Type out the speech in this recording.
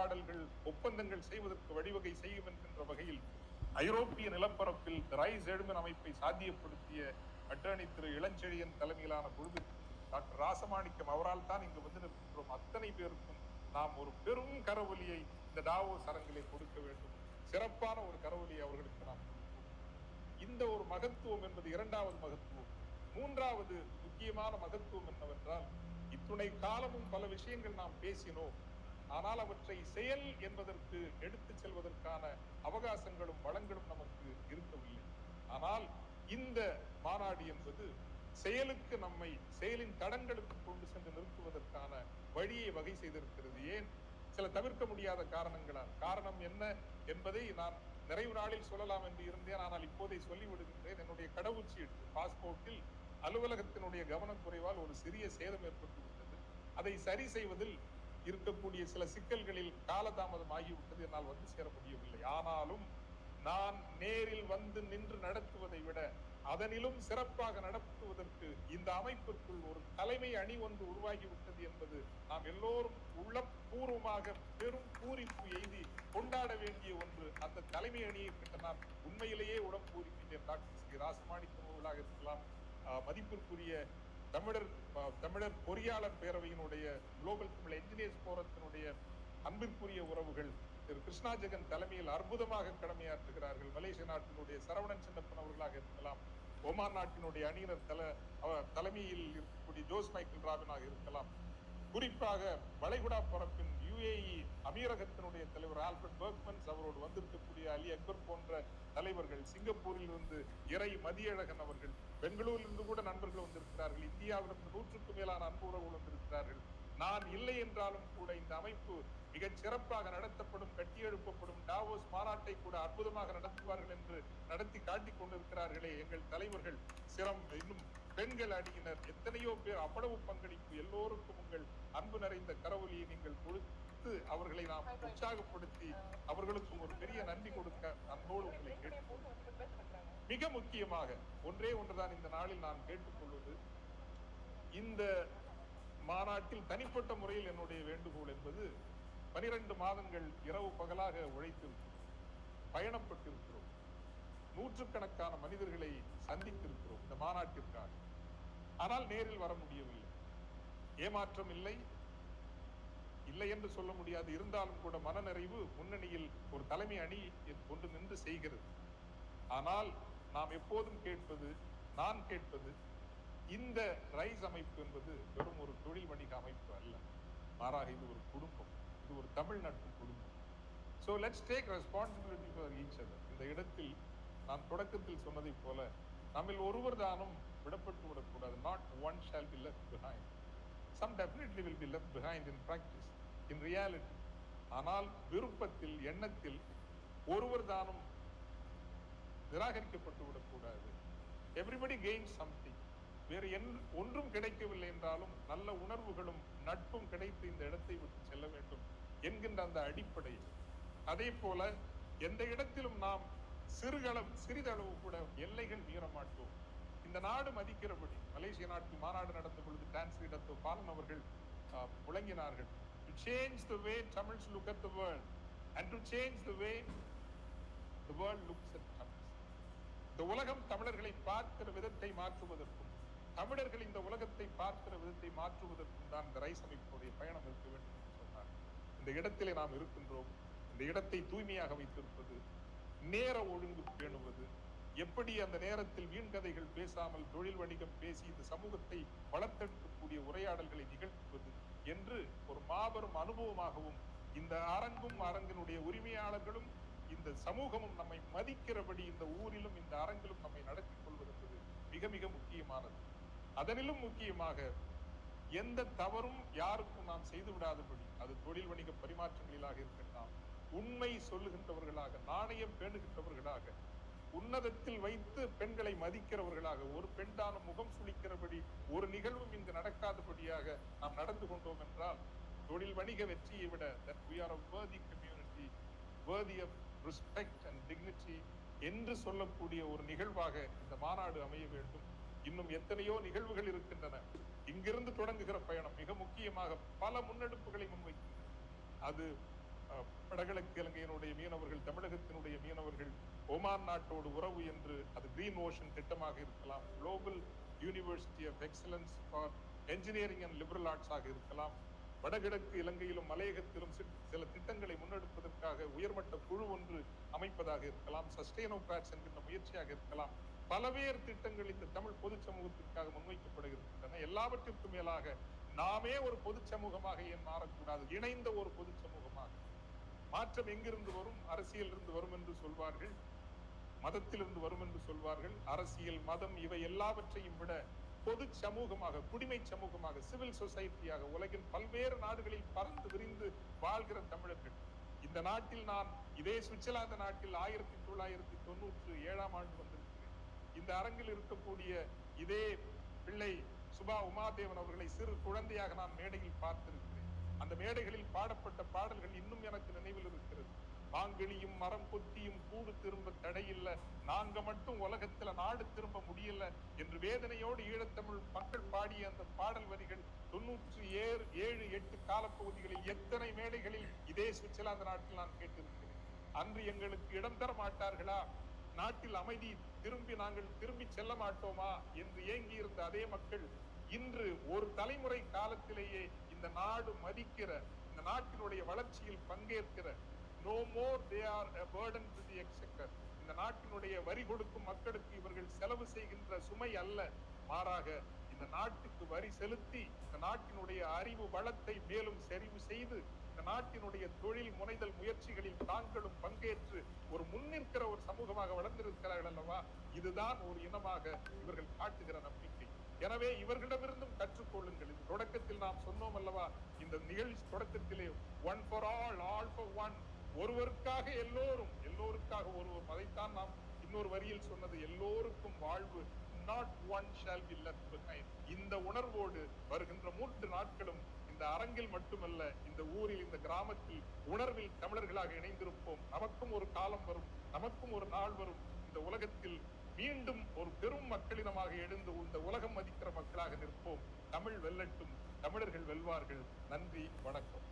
உரையாடல்கள், ஒப்பந்தங்கள் செய்வதற்கு வழிவகை செய்யும் என்கின்ற வகையில் ஐரோப்பிய நிலப்பரப்பில் ரைஸ் எழுமின் அமைப்பை சாத்தியப்படுத்திய அட்டர்னி திரு இளஞ்செழியன் தலைமையிலான குழுவிற்கும் டாக்டர் ராசமாணிக்கம் அவரால் தான் இங்கு வந்து நிற்கின்றோம் அத்தனை பேருக்கும் நாம் ஒரு பெரும் கரவொலியை இந்த டாவோஸ் அரங்கிலே கொடுக்க வேண்டும். சிறப்பான ஒரு கரவொலியை அவர்களுக்கு நாம் கொடுப்போம். இந்த ஒரு மகத்துவம் என்பது இரண்டாவது மகத்துவம். மூன்றாவது முக்கியமான மகத்துவம் என்னவென்றால், இத்துணை காலமும் பல விஷயங்கள் நாம் பேசினோம். ஆனால் அவற்றை செயல் என்பதற்கு எடுத்து செல்வதற்கான அவகாசங்களும் வளங்களும் நமக்கு இருக்கவில்லை. ஆனால் இந்த மாநாடு என்பது செயலுக்கு, நம்மை செயலின் தடங்களுக்கு கொண்டு சென்று நிறுத்துவதற்கான வழியை வகை செய்திருக்கிறது. ஏன்? சில தவிர்க்க முடியாத காரணங்களால். காரணம் என்ன என்பதை நான் நிறைவு நாளில் சொல்லலாம் என்று இருந்தேன். ஆனால் இப்போதை சொல்லிவிடுகின்றேன். என்னுடைய கடவுச்சீட்டு பாஸ்போர்ட்டில் அலுவலகத்தினுடைய கவனக்குறைவால் ஒரு சிறிய சேதம் ஏற்பட்டு விட்டது. அதை சரி செய்வதில் இருக்கக்கூடிய சில சிக்கல்களில் காலதாமதம் ஆகிவிட்டது. என்னால் வந்து சேர முடியவில்லை. ஆனாலும் நான் நேரில் வந்து நின்று நடத்துவதை விட அதனிலும் சிறப்பாக நடத்துவதற்கு இந்த அமைப்பிற்குள் ஒரு தலைமை அணி ஒன்று உருவாகிவிட்டது என்பது நாம் எல்லோரும் உள்ளபூர்வமாக பெரும் பூரிப்பு எய்தி கொண்டாட வேண்டிய ஒன்று. அந்த தலைமை அணியை கிட்ட நான் உண்மையிலேயே உடம்பு பூரிக்கின்றேன். டாக்டர் ஸ்ரீ ராசமாணிக்கம் அவர்களாக இருக்கலாம், மதிப்பிற்குரிய தமிழர் பொறியாளர் பேரவையினுடைய குளோபல் தமிழ் என்ஜினியர்ஸ் போரத்தினுடைய அன்பிற்குரிய உறவுகள் திரு கிருஷ்ணா ஜெகன் தலைமையில் அற்புதமாக கடமையாற்றுகிறார்கள். மலேசிய நாட்டினுடைய சரவணன் சின்னப்பன் அவர்களாக இருக்கலாம், ஒமான் நாட்டினுடைய அணியினர் தலைமையில் இருக்கக்கூடிய ஜோஸ் மைக்கேல் ராபினாக இருக்கலாம், குறிப்பாக வளைகுடா பரப்பின் UAE அமீரகத்தினுடைய தலைவர் ஆல்பர்ட் பெர்க்மன்ஸ், அவரோடு வந்திருக்கக்கூடிய அலி அக்பர் போன்ற தலைவர்கள், சிங்கப்பூரில் இருந்து இறை மதியழகன் அவர்கள், பெங்களூரிலிருந்து கூட நண்பர்கள் வந்திருக்கிறார்கள், இந்தியாவிலிருந்து 100க்கும் மேலான அன்பு உறவுகள் வந்திருக்கிறார்கள். நான் இல்லை என்றாலும் கூட இந்த அமைப்பு மிகச் சிறப்பாக நடத்தப்படும், கட்டியெழுப்பப்படும். டாவோஸ் மாநாட்டை கூட அற்புதமாக நடத்துவார்கள் என்று நடத்தி காட்டிக் கொண்டிருக்கிறார்களே எங்கள் தலைவர்கள். இன்னும் பெண்கள் அணியினர், எத்தனையோ பேர், அவ்வளவு பங்களிப்பு. எல்லோருக்கும் உங்கள் அன்பு நிறைந்த கரவொலியை நீங்கள் கொடுத்து அவர்களை நாம் உற்சாகப்படுத்தி அவர்களுக்கும் ஒரு பெரிய நன்றி கொடுக்க அன்போடு உங்களை கேட்டுக்கொள்கிறேன். மிக முக்கியமாக ஒன்றே ஒன்றுதான் இந்த நாளில் நான் கேட்டுக்கொள்வது, இந்த மாநாட்டில் தனிப்பட்ட முறையில் என்னுடைய வேண்டுகோள் என்பது, 12 மாதங்கள் இரவு பகலாக உழைத்திருக்கிறோம், பயணப்பட்டிருக்கிறோம், நூற்றுக்கணக்கான மனிதர்களை சந்தித்திருக்கிறோம் இந்த மாநாட்டிற்காக. ஆனால் நேரில் வர முடியவில்லை. ஏமாற்றம் இல்லை என்று சொல்ல முடியாது. இருந்தாலும் கூட மனநிறைவு முன்னணியில் ஒரு தலைமை அணி கொண்டு நின்று செய்கிறது. ஆனால் நாம் எப்போதும் நான் கேட்பது, இந்த ரைஸ் அமைப்பு என்பது வெறும் ஒரு தொழில் வணிக அமைப்பு அல்ல. மாறாக இது ஒரு குடும்பம், இது ஒரு தமிழ் நட்பு குடும்பம். So let's take responsibility for each other. இந்த இடத்தில் நான் தொடக்கத்தில் சொன்னதை போல நம்மில் ஒருவர் தானும் விடப்பட்டு விடக்கூடாது. Not one shall be left behind. Some definitely will be left behind in practice, in reality. ஆனால் விருப்பத்தில், எண்ணத்தில் ஒருவர் தானும் நிராகரிக்கப்பட்டு விடக்கூடாது. Everybody gains something. வேறு ஒன்றும் கிடைக்கவில்லை என்றாலும் நல்ல உணர்வுகளும் நட்பும் கிடைத்து இந்த இடத்தை விட்டு செல்ல வேண்டும் என்கின்ற அந்த அடிப்படை. அதே போல எந்த இடத்திலும் நாம் சிறிதளவு கூட எல்லைகள் மீற மாட்டோம். இந்த நாடு மதிக்கிறபடி, மலேசிய நாட்டில் மாநாடு நடந்த பொழுது டிரான்ஸ்லேட்டர் பாலன் அவர்கள் முழங்கினார்கள், to change the way Tamils look at the world and to change the way the world looks at Tamils. இந்த உலகம் தமிழர்களை பார்க்கிற விதத்தை மாற்றுவதற்கும், தமிழர்கள் இந்த உலகத்தை பார்க்கிற விதத்தை மாற்றுவதற்கும் தான் இந்த ரைஸ் அமைப்பினுடைய பயணம் இருக்க வேண்டும் என்று சொன்னார். இந்த இடத்திலே நாம் இருக்கின்றோம். இந்த இடத்தை தூய்மையாக வைத்திருப்பது, நேர ஒழுங்கு பேணுவது, எப்படி அந்த நேரத்தில் வீண்கதைகள் பேசாமல் தொழில் வணிகம் பேசி இந்த சமூகத்தை வளர்த்தெடுக்கக்கூடிய உரையாடல்களை நிகழ்த்துவது என்று ஒரு மாபெரும் அனுபவமாகவும், இந்த அரங்கினுடைய உரிமையாளர்களும் இந்த சமூகமும் நம்மை மதிக்கிறபடி இந்த ஊரிலும் இந்த அரங்கிலும் நம்மை நடத்தி கொள்வது என்பது மிக மிக முக்கியமானது. அதனிலும் முக்கியமாக எந்த தவறும் யாருக்கும் நாம் செய்து விடாதபடி, அது தொழில் வணிக பரிமாற்றங்களிலாக இருக்கட்டும், உண்மை சொல்லுகின்றவர்களாக, நாணயம் பேணுகின்றவர்களாக, உன்னதத்தில் வைத்து பெண்களை மதிக்கிறவர்களாக, ஒரு பெண்டான முகம் சுளிக்கிறபடி ஒரு நிகழ்வும் இங்கு நடக்காதபடியாக நாம் நடந்து கொண்டோம் என்றால், தொழில் வணிக வெற்றியை விட that we are a worthy community, worthy of respect and dignity என்று சொல்லக்கூடிய ஒரு நிகழ்வாக இந்த மாநாடு அமைய வேண்டும். இன்னும் எத்தனையோ நிகழ்வுகள் இருக்கின்றன. இங்கிருந்து தொடங்குகிற பயணம் மிக முக்கியமாக பல முன்னெடுப்புகளை முன்வைக்கின்றது. அது வடகிழக்கு இலங்கையினுடைய மீனவர்கள், தமிழகத்தினுடைய மீனவர்கள் ஓமான் நாட்டோடு உறவு என்று அது கிரீன் ஓஷன் திட்டமாக இருக்கலாம், global university of excellence for engineering and liberal arts ஆக இருக்கலாம், வடகிழக்கு இலங்கையிலும் மலையகத்திலும் சில திட்டங்களை முன்னெடுப்பதற்காக உயர்மட்ட குழு ஒன்று அமைப்பதாக இருக்கலாம், சஸ்டெயினோகிராட்ஸ் என்கின்ற முயற்சியாக இருக்கலாம். பலவேறு திட்டங்கள் இந்த தமிழ் பொது சமூகத்திற்காக முன்வைக்கப்படுகின்றன. எல்லாவற்றிற்கும் மேலாக நாமே ஒரு பொது சமூகமாக ஏன் மாறக்கூடாது? இணைந்த ஒரு பொது சமூகமாக. மாற்றம் எங்கிருந்து வரும்? அரசியல் இருந்து வரும் என்று சொல்வார்கள், மதத்திலிருந்து வரும் என்று சொல்வார்கள். அரசியல், மதம் இவை எல்லாவற்றையும் விட பொது சமூகமாக, குடிமை சமூகமாக, சிவில் சொசைட்டியாக உலகின் பல்வேறு நாடுகளில் பறந்து விரிந்து வாழ்கிற தமிழர்கள். இந்த நாட்டில் நான் இதே சுவிட்சர்லாந்து நாட்டில் 1997 வந்திருக்கிறேன். இந்த அரங்கில் இருக்கக்கூடிய இதே பிள்ளை சுபா உமாதேவன் அவர்களை சிறு குழந்தையாக நான் மேடையில் பார்த்திருக்கிறேன். அந்த மேடைகளில் பாடப்பட்ட பாடல்கள் இன்னும் எனக்கு நினைவில் இருக்கிறது. மாங்கனியும் மரம் கொத்தியும் கூடு திரும்ப தடையில்ல, நாங்க மட்டும் உலகத்துல நாடு திரும்ப முடியல என்று வேதனையோடு ஈழத்தமிழ் மக்கள் பாடிய அந்த பாடல் வரிகள் 97-8 காலப்பகுதிகளில் எத்தனை மேடைகளில் இதே சுவிட்சர்லாந்து நாட்டில் நான் கேட்டிருக்கிறேன். அன்று எங்களுக்கு இடம் தர மாட்டார்களா? நாட்டில் அமைதி நாங்கள் திரும்பி செல்ல மாட்டோமா என்று ஏங்கி இருந்த அதே மக்கள் இன்று ஒரு தலைமுறை காலத்திலேயே இந்த நாடு மதிக்கிற, இந்த நாட்டினுடைய வளர்ச்சியில் பங்கேற்கிற, no more they are a burden to the exchequer. இந்த நாட்டினுடைய வரி கொடுக்கும் மக்களுக்கு இவர்கள் செலவு செய்கின்ற சுமை அல்ல, மாறாக இந்த நாட்டுக்கு வரி செலுத்தி இந்த நாட்டினுடைய அறிவு வளத்தை மேலும் செறிவு செய்து இந்த நாட்டினுடைய தொழில் முனைதல் முயற்சிகளில் தாங்களும் பங்கேற்று ஒரு முன்னிற்கிற ஒரு சமூகமாக வளர்ந்திருக்கிறார்கள் அல்லவா? இதுதான் ஒரு இனமாக இவர்கள் காட்டுகிற நம்பிக்கை. எனவே இவர்களிடமிருந்தும் கற்றுக்கொள்ளுங்கள். இந்த தொடக்கத்தில் நாம் சொன்னோம் அல்லவா, இந்த நிகழ்ச்சி தொடக்கத்திலே one for all, all for one, ஒருவருக்காக எல்லோரும், எல்லோருக்காக ஒருவர். அதைத்தான் நாம் இன்னொரு வரியில் சொன்னது, எல்லோருக்கும் வாழ்வு, not one shall be left behind. இந்த உணர்வோடு வருகின்ற 3 நாட்களும் இந்த அரங்கில் மட்டுமல்ல, இந்த ஊரில், இந்த கிராமத்தில் உணர்வில் தமிழர்களாக இணைந்திருப்போம். நமக்கும் ஒரு காலம் வரும், நமக்கும் ஒரு நாள் வரும், இந்த உலகத்தில் மீண்டும் ஒரு பெரும் மக்களிடமாக எழுந்து இந்த உலகம் மதிக்கிற மக்களாக நிற்போம். தமிழ் வெல்லட்டும், தமிழர்கள் வெல்வார்கள். நன்றி, வணக்கம்.